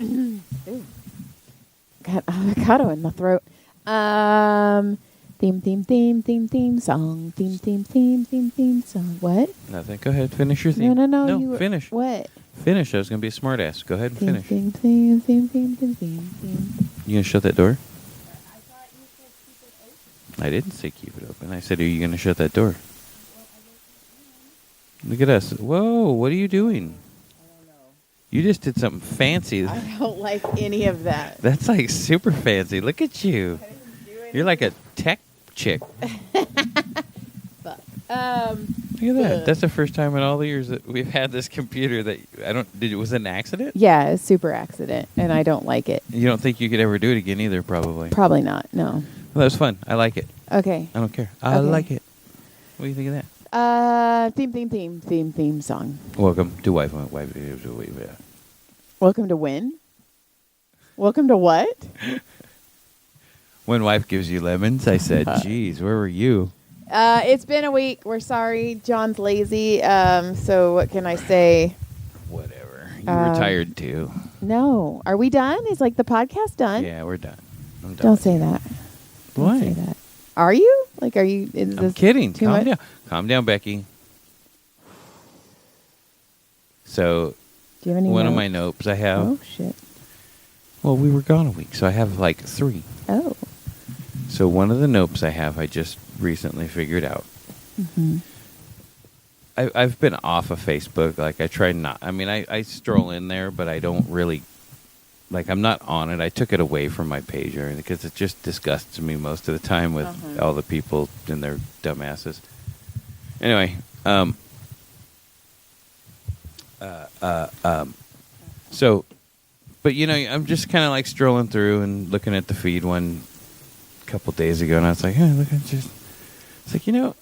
Ooh. Got avocado in my throat. Theme song. Theme song. What? Nothing. Go ahead. Finish your theme. No. No, finish. What? Finish. I was going to be a smart ass. Go ahead and finish. Theme. You going to shut that door? I didn't say keep it open. I said, are you going to shut that door? Look at us. Whoa, what are you doing? I don't know. You just did something fancy. I don't like any of that. That's like super fancy. Look at you. You're like a tech chick. Fuck. Look at that. That's the first time in all the years that we've had this computer that was it an accident? Yeah, it's super accident, and I don't like it. You don't think you could ever do it again either, probably. Probably not. No. Well, that was fun. I like it. Okay. I don't care. I Okay. like it. What do you think of that? Theme song. Welcome to Wife. Welcome to when? Welcome to what? When wife gives you lemons, I said, geez, where were you? It's been a week. We're sorry. John's lazy. So what can I say? Whatever. You retired too. No. Are we done? Is like the podcast done? Yeah, we're done. I'm done. Don't say that. Why? Don't say that. Are you? Like, are you? Is I'm this kidding. too Calm much? down. Calm down, Becky. So, Do you have any one of notes? my notes I have. Oh, shit. Well, we were gone a week, so I have like 3. Oh. So one of the notes I have, I just recently figured out. Mm-hmm. I've been off of Facebook. Like, I try not. I mean, I stroll in there, but I don't really. Like, I'm not on it. I took it away from my page because it just disgusts me most of the time with all the people and their dumbasses. Anyway, so, but you know, I'm just kind of like strolling through and looking at the feed one couple days ago, and I was like, hey, look, it's like, you know,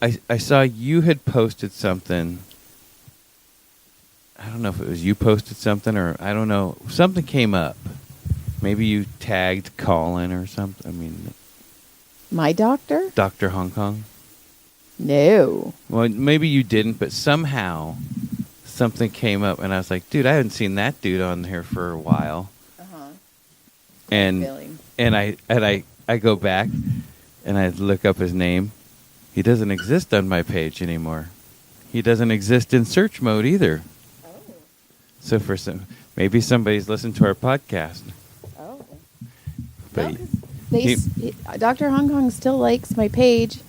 I saw you had posted something. I don't know if it was you posted something or I don't know. Something came up. Maybe you tagged Colin or something. I mean, My doctor? Dr. Hong Kong. No. Well, maybe you didn't, but somehow something came up, and I was like, dude, I haven't seen that dude on here for a while. Uh-huh. And I go back and I look up his name. He doesn't exist on my page anymore. He doesn't exist in search mode either. So for maybe somebody's listened to our podcast. Oh. But Dr. Hong Kong still likes my page.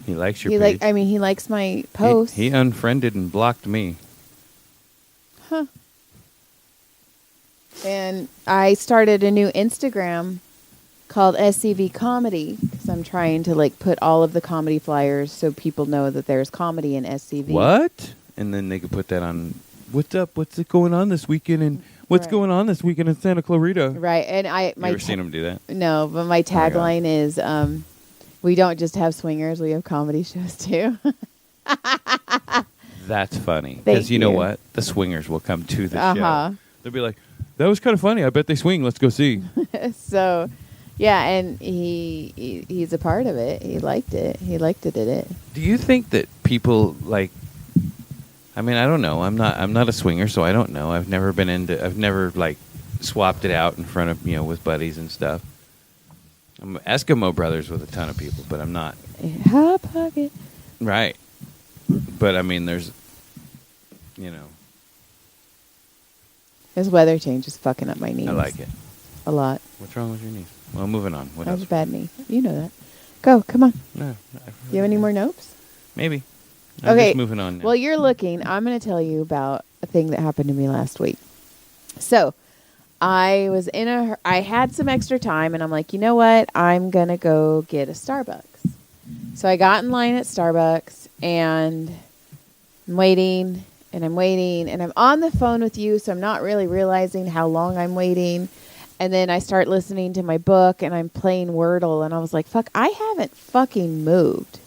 he likes your page. He likes my posts. He unfriended and blocked me. Huh. And I started a new Instagram called SCV Comedy because I'm trying to like put all of the comedy flyers so people know that there's comedy in SCV. What? And then they could put that on. What's up? What's going on this weekend? And what's Right. going on this weekend in Santa Clarita? Right. And You ever seen him do that? No, but my God. tagline is we don't just have swingers, we have comedy shows too. That's funny. Thank Because you know you. what? The swingers will come to the Uh-huh. show. They'll be like, that was kind of funny. I bet they swing. Let's go see. So, yeah, and he's a part of it. He liked it. He liked it. Did it. Do you think that people like? I mean, I don't know. I'm not a swinger, so I don't know. I've never like swapped it out in front of with buddies and stuff. I'm Eskimo brothers with a ton of people, but I'm not. Hot pocket. Right. But I mean, there's, His weather change is fucking up my knees. I like it. A lot. What's wrong with your knees? Well, moving on. What I have else? a bad knee. You know that. Go. Come on. No. Do you have any more notes? Maybe. I'm Okay. just moving on now. Well, you're looking. I'm going to tell you about a thing that happened to me last week. So, I was I had some extra time, and I'm like, you know what? I'm going to go get a Starbucks. So I got in line at Starbucks, and I'm waiting, and I'm on the phone with you, so I'm not really realizing how long I'm waiting. And then I start listening to my book, and I'm playing Wordle, and I was like, fuck, I haven't fucking moved.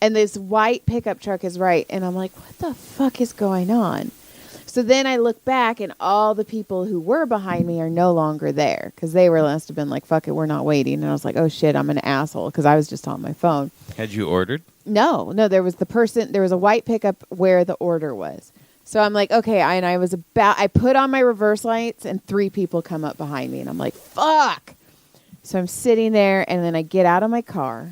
And this white pickup truck is right. And I'm like, what the fuck is going on? So then I look back, and all the people who were behind me are no longer there because they must have been like, fuck it, we're not waiting. And I was like, oh, shit, I'm an asshole because I was just on my phone. Had you ordered? No, there was a white pickup where the order was. So I'm like, okay, I put on my reverse lights and 3 people come up behind me and I'm like, fuck. So I'm sitting there and then I get out of my car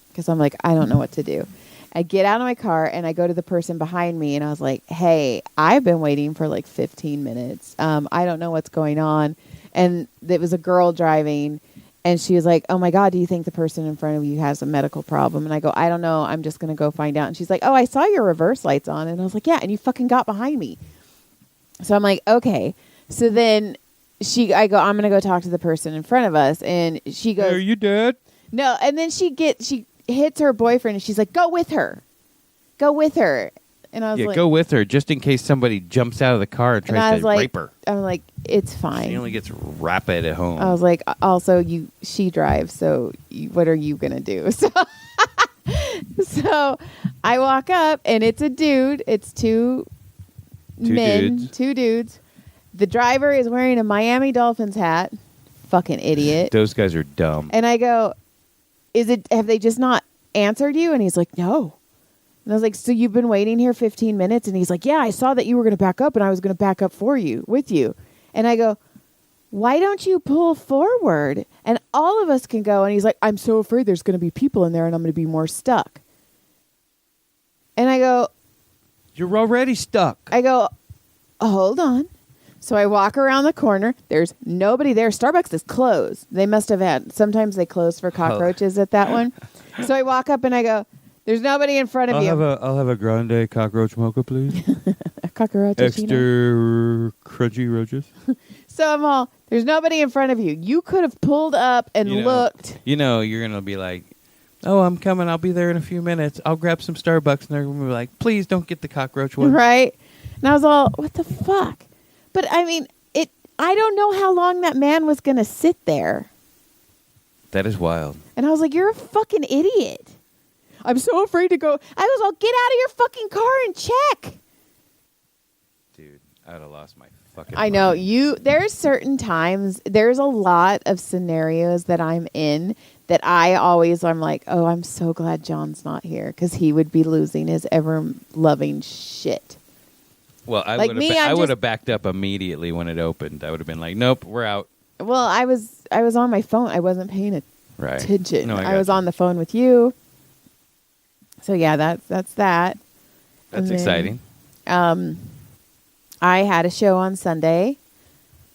because I'm like, I don't know what to do. I get out of my car and I go to the person behind me and I was like, hey, I've been waiting for like 15 minutes. I don't know what's going on. And it was a girl driving and she was like, oh my God, do you think the person in front of you has a medical problem? And I go, I don't know. I'm just going to go find out. And she's like, oh, I saw your reverse lights on. And I was like, yeah. And you fucking got behind me. So I'm like, okay. So then I go, I'm going to go talk to the person in front of us. And she goes, Hey, are you dead? No. And then she hits her boyfriend and she's like, go with her. Go with her. And I was like, go with her just in case somebody jumps out of the car and tries to rape her. I'm like, it's fine. She only gets rapid at home. I was like, also, she drives, so what are you going to do? So I walk up, and it's a dude. It's two men, dudes. 2 dudes. The driver is wearing a Miami Dolphins hat. Fucking idiot. Those guys are dumb. And I go, have they just not answered you? And he's like, no. And I was like, so you've been waiting here 15 minutes? And he's like, yeah, I saw that you were going to back up and I was going to back up with you. And I go, why don't you pull forward? And all of us can go. And he's like, I'm so afraid there's going to be people in there and I'm going to be more stuck. And I go, you're already stuck. I go, hold on. So I walk around the corner. There's nobody there. Starbucks is closed. They must have sometimes they close for cockroaches at that one. So I walk up and I go, there's nobody in front of you. I'll have a grande cockroach mocha, please. A cockroach. Extra crunchy roaches. So I'm all, there's nobody in front of you. You could have pulled up and looked. You're going to be like, oh, I'm coming. I'll be there in a few minutes. I'll grab some Starbucks. And they're going to be like, please don't get the cockroach one. Right. And I was all, what the fuck? But I mean, I don't know how long that man was going to sit there. That is wild. And I was like, you're a fucking idiot. I'm so afraid to go. I was all, get out of your fucking car and check. Dude, I would have lost my fucking I know. There's certain times, there's a lot of scenarios that I'm in that I'm like, oh, I'm so glad John's not here because he would be losing his ever-loving shit. Well, I would have backed up immediately when it opened. I would have been like, nope, we're out. Well, I was on my phone. I wasn't paying attention. No, I was on the phone with you. So yeah, that's that. That's exciting. I had a show on Sunday.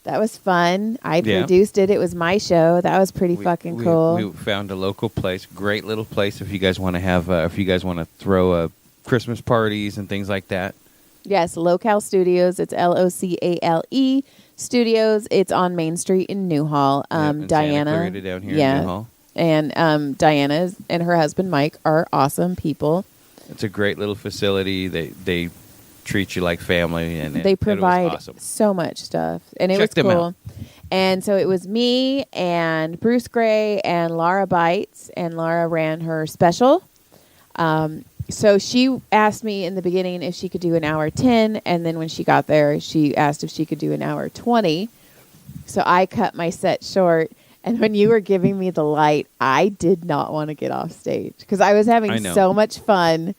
That was fun. I produced it. It was my show. That was pretty fucking cool. We found a local place, great little place. If you guys want to throw Christmas parties and things like that. Yes, Locale Studios. It's LOCALE Studios. It's on Main Street in Newhall. In Diana, Santa Clarita down here in Newhall. And Diana and her husband Mike are awesome people. It's a great little facility. They treat you like family, and they provide awesome. So much stuff, and it Check was cool. Out. And so it was me and Bruce Gray and Laura Bites, and Laura ran her special. So she asked me in the beginning if she could do an hour 10, and then when she got there, she asked if she could do an hour 20. So I cut my set short. And when you were giving me the light, I did not want to get off stage because I was having so much fun.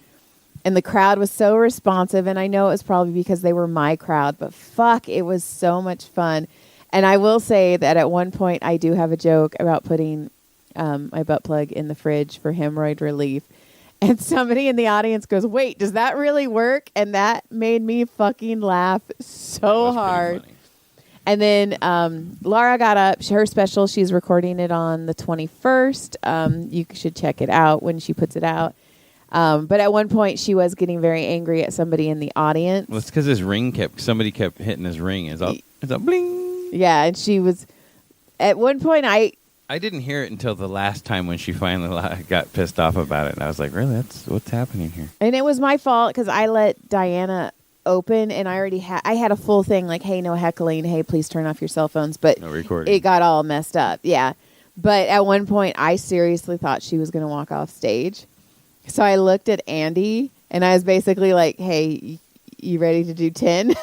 And the crowd was so responsive. And I know it was probably because they were my crowd. But fuck, it was so much fun. And I will say that at one point, I do have a joke about putting my butt plug in the fridge for hemorrhoid relief. And somebody in the audience goes, wait, does that really work? And that made me fucking laugh so hard. And then Laura got up. Her special, she's recording it on the 21st. You should check it out when she puts it out. But at one point, she was getting very angry at somebody in the audience. Well, it's because somebody kept hitting his ring. It's a bling. Yeah, and she was, at one point, I didn't hear it until the last time when she finally got pissed off about it. And I was like, really? That's what's happening here. And it was my fault because I let Diana open and I already had a full thing like, hey, no heckling. Hey, please turn off your cell phones. But no recording. It got all messed up. Yeah. But at one point, I seriously thought she was going to walk off stage. So I looked at Andy and I was basically like, hey, you ready to do 10?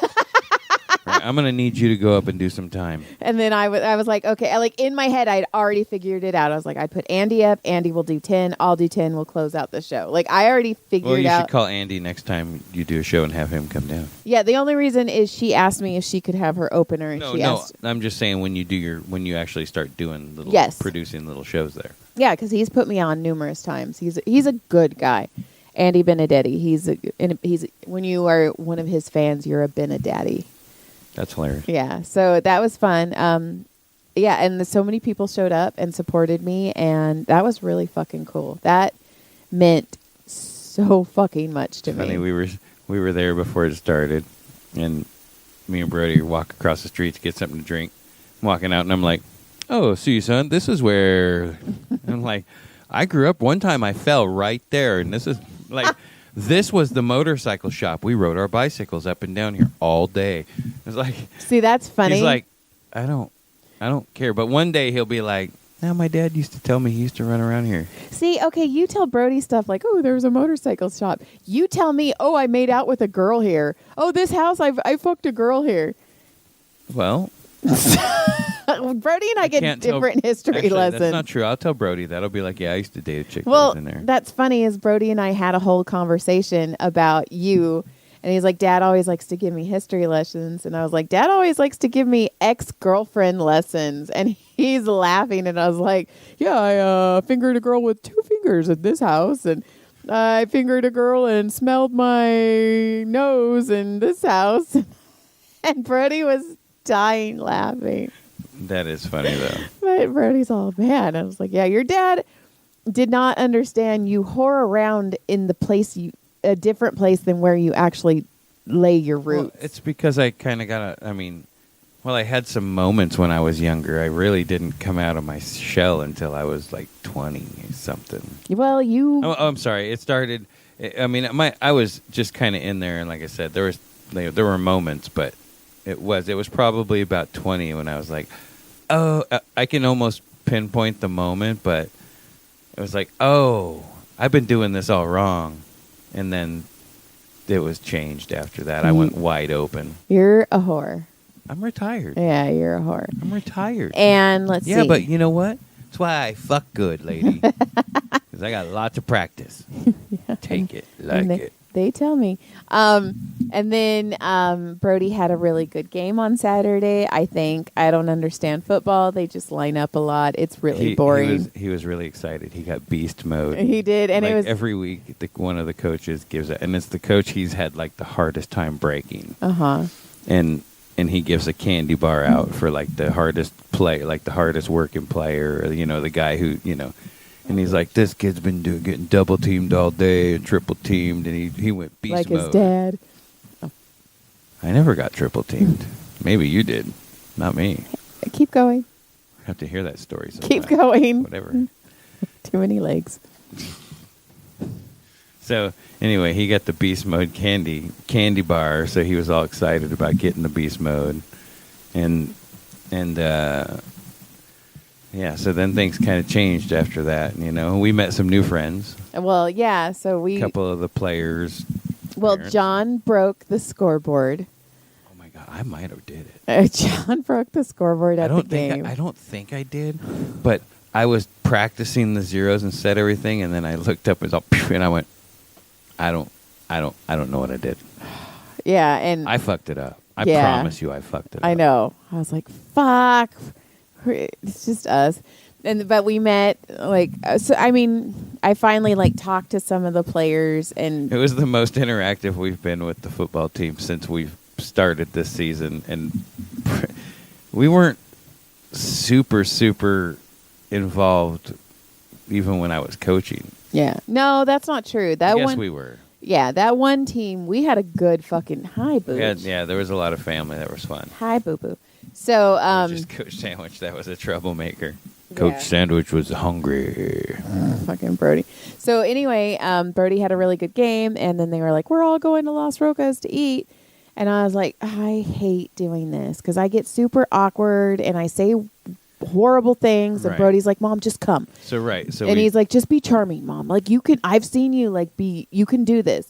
Right, I'm gonna need you to go up and do some time. And then I was like, okay, like in my head, I'd already figured it out. I was like, I'd put Andy up. Andy will do 10. I'll do 10. We'll close out the show. Like I already figured Well, you out. should call Andy next time you do a show and have him come down. Yeah, the only reason is she asked me if she could have her opener, and she asked. I'm just saying when you actually start doing producing little shows there. Yeah, because he's put me on numerous times. He's a good guy, Andy Benedetti. He's when you are one of his fans, you're a Benedetti. That's hilarious. Yeah, so that was fun. Yeah, and so many people showed up and supported me, and that was really fucking cool. That meant so fucking much to me. Funny, we were there before it started, and me and Brody walk across the street to get something to drink. I'm walking out, and I'm like, "Oh, see, son, this is where." I'm like, "I grew up. One time, I fell right there, and this is like." This was the motorcycle shop. We rode our bicycles up and down here all day. It's like, see, that's funny. He's like, I don't care. But one day he'll be like, "No, my dad used to tell me he used to run around here." See, okay, you tell Brody stuff like, "Oh, there was a motorcycle shop." You tell me, "Oh, I made out with a girl here." "Oh, this house, I fucked a girl here." Well, Brody and I get different history lessons. That's not true. I'll tell Brody. That'll be like, "Yeah, I used to date a chick that Well, was in there." that's funny is Brody and I had a whole conversation about you, and he's like, "Dad always likes to give me history lessons," and I was like, "Dad always likes to give me ex-girlfriend lessons," and he's laughing, and I was like, "Yeah, I fingered a girl with 2 fingers at this house, and I fingered a girl and smelled my nose in this house," and Brody was dying laughing. That is funny, though. But Brody's all mad. I was like, yeah, your dad did not understand you whore around in the place a different place than where you actually lay your roots. Well, it's because I kind of I had some moments when I was younger. I really didn't come out of my shell until I was like 20 something. Well, I'm sorry. It started, I mean, I was just kind of in there, and like I said, there were moments, but it was probably about 20 when I was like, oh, I can almost pinpoint the moment, but it was like, oh, I've been doing this all wrong. And then it was changed after that. I went wide open. You're a whore. I'm retired. Yeah, you're a whore. I'm retired. And let's see. Yeah, but you know what? That's why I fuck good, lady. Because I got lots of practice. Yeah. Take it. It. They tell me. And then Brody had a really good game on Saturday, I think. I don't understand football. They just line up a lot. It's really boring. He was really excited. He got beast mode. He did. And it was every week one of the coaches gives it. And it's the coach he's had like the hardest time breaking. Uh-huh. And he gives a candy bar out for like the hardest play, like the hardest working player, or, the guy who, and he's like, this kid's been getting double teamed all day and triple teamed, and he went beast like mode. Like his dad. Oh. I never got triple teamed. Maybe you did, not me. Keep going. I have to hear that story sometime. Keep going. Whatever. Too many legs. So anyway, he got the beast mode candy bar, so he was all excited about getting the beast mode, and yeah. So then things kind of changed after that. We met some new friends. Well, yeah. So a couple of the players. Well, John broke the scoreboard. Oh my God, I might have did it. John broke the scoreboard at the game. I don't think I did, but I was practicing the zeros and said everything, and then I looked up and I went, I don't know what I did. Yeah, and I fucked it up. I promise you I fucked it up. I know. I was like, fuck. It's just us. But we met I finally talked to some of the players, and it was the most interactive we've been with the football team since we've started this season, and we weren't super involved even when I was coaching. Yeah. No, that's not true. Yes, we were. Yeah, that one team, we had a good fucking hi, boo. Yeah, there was a lot of family that was fun. Hi, boo boo. So, just Coach Sandwich, that was a troublemaker. Yeah. Coach Sandwich was hungry. Fucking Brody. So anyway, Brody had a really good game, and then they were like, we're all going to Las Rocas to eat. And I was like, I hate doing this because I get super awkward and I say horrible things, and Brody's like, Mom, just come. So he's like, just be charming, Mom. Like, you can, I've seen you you can do this.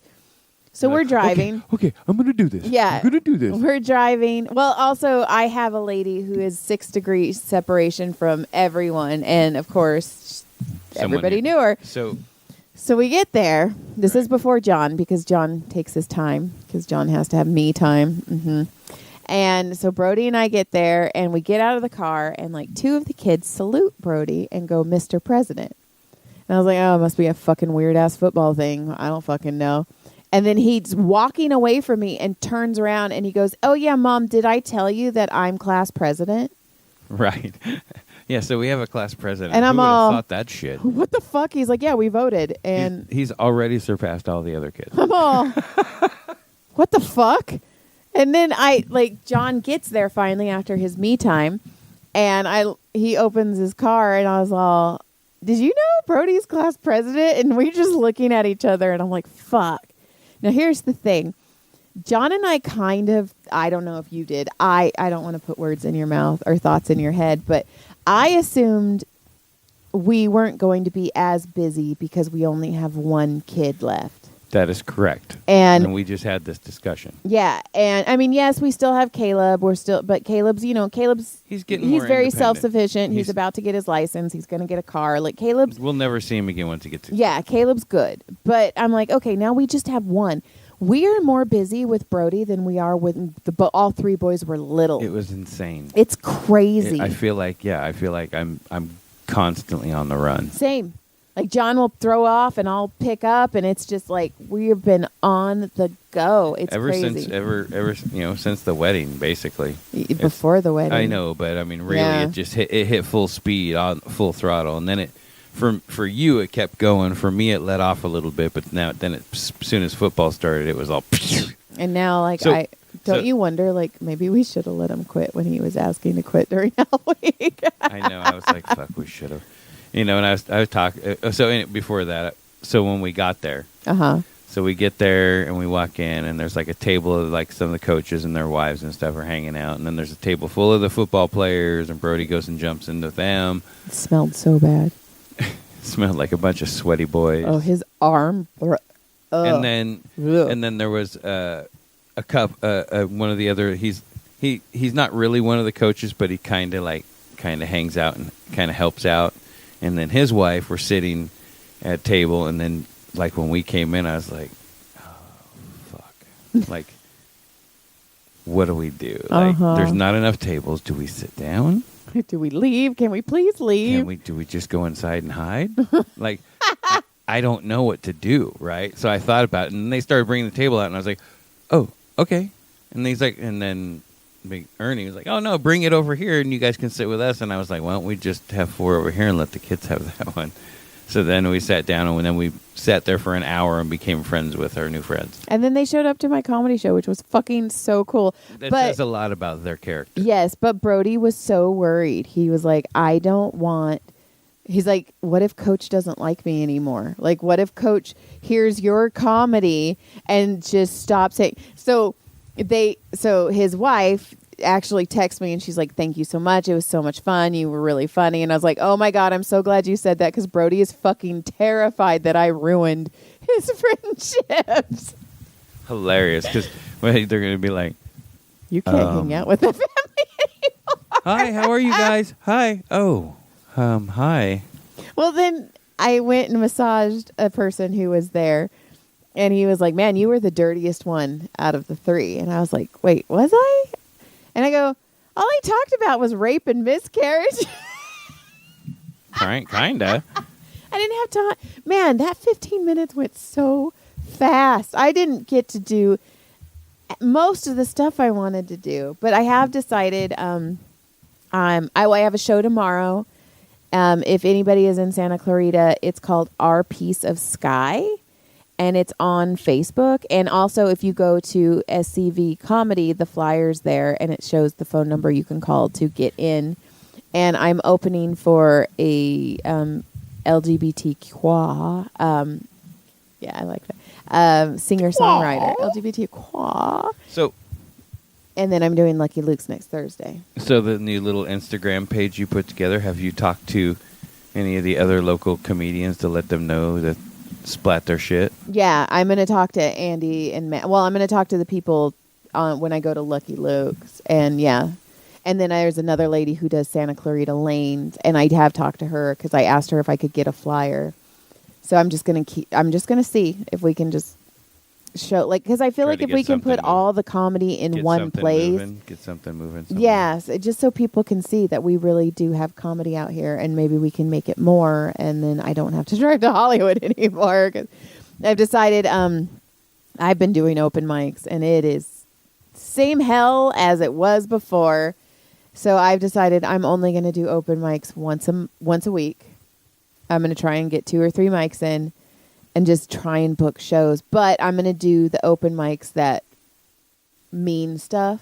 So You're we're like, driving. Okay, I'm gonna do this. Yeah. I'm gonna do this. We're driving. Well, also, I have a lady who is 6 degrees separation from everyone. And, of course, everybody knew her. So we get there. This is before John, because John takes his time, because John has to have me time. And so Brody and I get there, and we get out of the car, and like 2 of the kids salute Brody and go, Mr. President. And I was like, oh, it must be a fucking weird-ass football thing. I don't fucking know. And then he's walking away from me and turns around, and he goes, oh, yeah, Mom, did I tell you that I'm class president? Right. Yeah, so we have a class president. And I'm Who would have all, thought that shit? What the fuck? He's like, yeah, we voted. And He's already surpassed all the other kids. I'm all, what the fuck? And then John gets there finally after his me time, and he opens his car, and I was all, did you know Brody's class president? And we're just looking at each other, and I'm like, fuck. Now, here's the thing. John and I kind of, I don't know if you did. I don't want to put words in your mouth or thoughts in your head, but I assumed we weren't going to be as busy because we only have 1 kid left. That is correct. And we just had this discussion. Yeah, and I mean, yes, we still have Caleb. But Caleb's he's getting he's more very independent. self-sufficient. He's about to get his license. He's going to get a car. Like Caleb's, We'll never see him again once he gets to. yeah, Caleb's good. But I'm like, okay, now we just have 1. We are more busy with Brody than we are with all 3 boys were little. It was insane. It's crazy. I feel like I'm constantly on the run. Same. Like John will throw off and I'll pick up, and it's just like we've been on the go. It's crazy. Since the wedding, basically. Before the wedding. I know, but I mean, really, Yeah. it just hit full speed on full throttle, and then it for you it kept going. For me, it let off a little bit, but as soon as football started, it was all. And now, don't you wonder, like, maybe we should have let him quit when he was asking to quit during Halloween? I know. I was like, fuck, we should have. And I was talking. Before that, so when we got there, so we get there and we walk in, and there's like a table of like some of the coaches and their wives and stuff are hanging out, and then there's a table full of the football players, and Brody goes and jumps into them. It smelled so bad. Smelled like a bunch of sweaty boys. Oh, his arm. And then there was a cup. One of the other. He's not really one of the coaches, but he kind of hangs out and kind of helps out. And then his wife were sitting at a table, and then like when we came in, I was like, oh, fuck. Like, what do we do? Like, there's not enough tables. Do we sit down? Do we leave? Can we please leave? Do we just go inside and hide? Like, I don't know what to do, right? So I thought about it, and they started bringing the table out, and I was like, oh, okay. And he's like, and then Big Ernie was like, oh, no, bring it over here, and you guys can sit with us. And I was like, why don't we just have 4 over here and let the kids have that one? So then we sat down, and then we sat there for an hour and became friends with our new friends. And then they showed up to my comedy show, which was fucking so cool. That says a lot about their character. Yes, but Brody was so worried. He was like, he's like, what if Coach doesn't like me anymore? Like, what if Coach hears your comedy and just stops saying... So his wife actually texted me, and she's like, thank you so much. It was so much fun. You were really funny. And I was like, oh my God, I'm so glad you said that, because Brody is fucking terrified that I ruined his friendships. Hilarious, because they're going to be like, you can't hang out with the family anymore. Hi, how are you guys? Hi. Oh, hi. Well, then I went and massaged a person who was there, and he was like, man, you were the dirtiest one out of the 3. And I was like, wait, was I? And I go, all I talked about was rape and miscarriage. Kinda. I didn't have time. Man, that 15 minutes went so fast. I didn't get to do most of the stuff I wanted to do. But I have decided I have a show tomorrow. If anybody is in Santa Clarita, it's called Our Piece of Sky. And it's on Facebook. And also, if you go to SCV Comedy, the flyer's there, and it shows the phone number you can call to get in. And I'm opening for a LGBTQ. Yeah, I like that. Singer-songwriter. LGBTQ. So, and then I'm doing Lucky Luke's next Thursday. So the new little Instagram page you put together, have you talked to any of the other local comedians to let them know that splat their shit. Yeah, I'm going to talk to Andy and Matt. Well, I'm going to talk to the people when I go to Lucky Luke's. And yeah. And then there's another lady who does Santa Clarita Lanes. And I have talked to her because I asked her if I could get a flyer. So I'm just going to see if we can just show, like, because I feel Try like to if get we can put something all the comedy in one place. Get something moving. Somewhere. Yes, just so people can see that we really do have comedy out here, and maybe we can make it more, and then I don't have to drive to Hollywood anymore. 'Cause I've decided I've been doing open mics, and it is same hell as it was before. So I've decided I'm only going to do open mics once a week. I'm going to try and get 2 or 3 mics in and just try and book shows. But I'm going to do the open mics that mean stuff.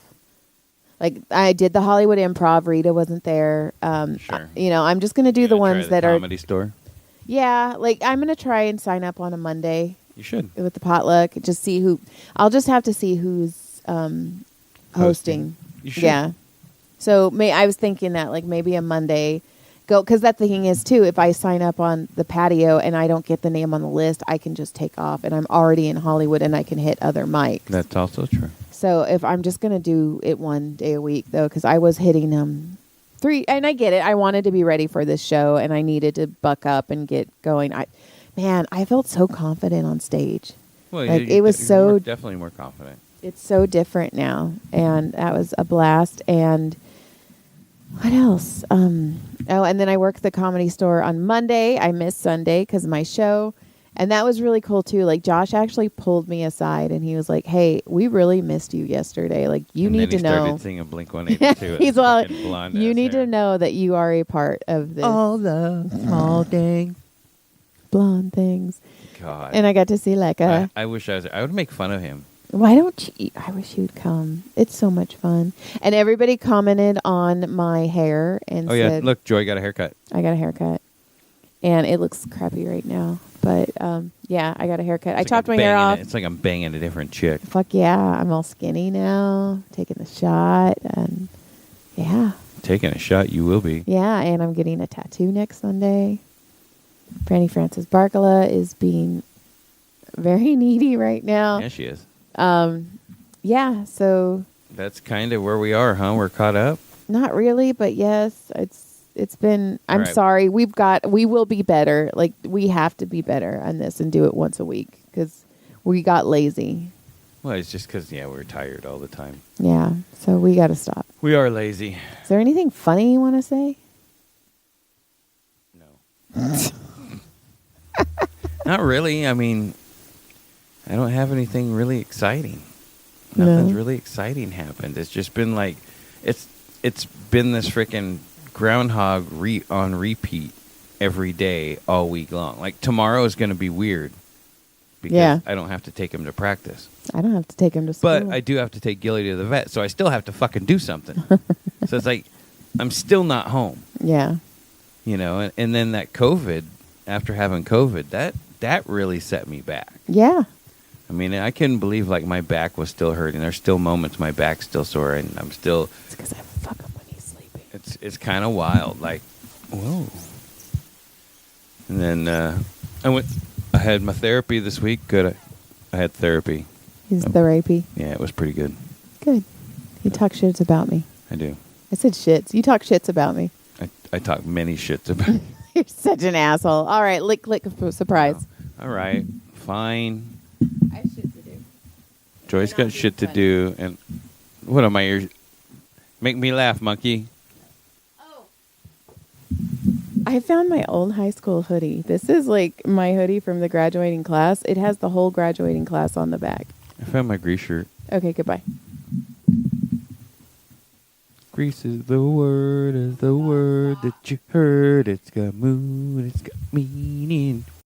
Like I did the Hollywood Improv. Rita wasn't there. Sure. I'm just going to do the ones that are Comedy Store. Yeah, like I'm going to try and sign up on a Monday. You should. With the potluck, just see who. I'll just have to see who's hosting. You should. Yeah. So I was thinking that like maybe a Monday go, because that thing is too, if I sign up on the patio and I don't get the name on the list, I can just take off and I'm already in Hollywood and I can hit other mics. That's also true. So if I'm just going to do it one day a week though, because I was hitting 3, and I get it. I wanted to be ready for this show and I needed to buck up and get going. I felt so confident on stage. Well, like it was so definitely more confident. It's so different now, and that was a blast. And what else? And then I worked the Comedy Store on Monday. I missed Sunday because of my show, and that was really cool too. Like Josh actually pulled me aside, and he was like, "Hey, we really missed you yesterday. Like you need to know." Started singing Blink-182. He's all, "You need to know that you are a part of this." All the small things, blonde things. God. And I got to see Lekka. I wish I was there. I would make fun of him. Why don't you? I wish you'd come. It's so much fun. And everybody commented on my hair and said, look, Joy got a haircut. I got a haircut. And it looks crappy right now. But, yeah, I got a haircut. I chopped my hair off. It's like I'm banging a different chick. Fuck yeah. I'm all skinny now. Taking the shot. And, yeah. Taking a shot, you will be. Yeah, and I'm getting a tattoo next Sunday. Franny Francis Barkala is being very needy right now. Yeah, she is. Yeah, so that's kind of where we are, huh? We're caught up. Not really, but yes, it's been. I'm right. sorry. We will be better. Like we have to be better on this and do it once a week because we got lazy. Well, it's just because we're tired all the time. Yeah, so we got to stop. We are lazy. Is there anything funny you want to say? No. Not really. I mean, I don't have anything really exciting. Nothing's really exciting happened. It's just been like, it's been this freaking groundhog on repeat every day all week long. Like tomorrow is going to be weird because I don't have to take him to practice. I don't have to take him to school. But I do have to take Gilly to the vet, so I still have to fucking do something. So it's like, I'm still not home. Yeah. And then that COVID, after having COVID, that really set me back. Yeah. I mean, I couldn't believe like my back was still hurting. There's still moments my back's still sore, and I'm still. It's because I fuck him when he's sleeping. It's kind of wild, like, whoa. And then I had my therapy this week. Good, I had therapy. He's therapy. Yeah, it was pretty good. Good. You talk shits about me. I do. I said shits. You talk shits about me. I talk many shits about. You're such an asshole. All right, lick, surprise. All right, fine. I have shit to do. Joyce got shit to do, and what am I here? Make me laugh, monkey. Oh. I found my old high school hoodie. This is like my hoodie from the graduating class. It has the whole graduating class on the back. I found my Grease shirt. Okay, goodbye. Grease is the word that you heard. It's got mood, it's got meaning.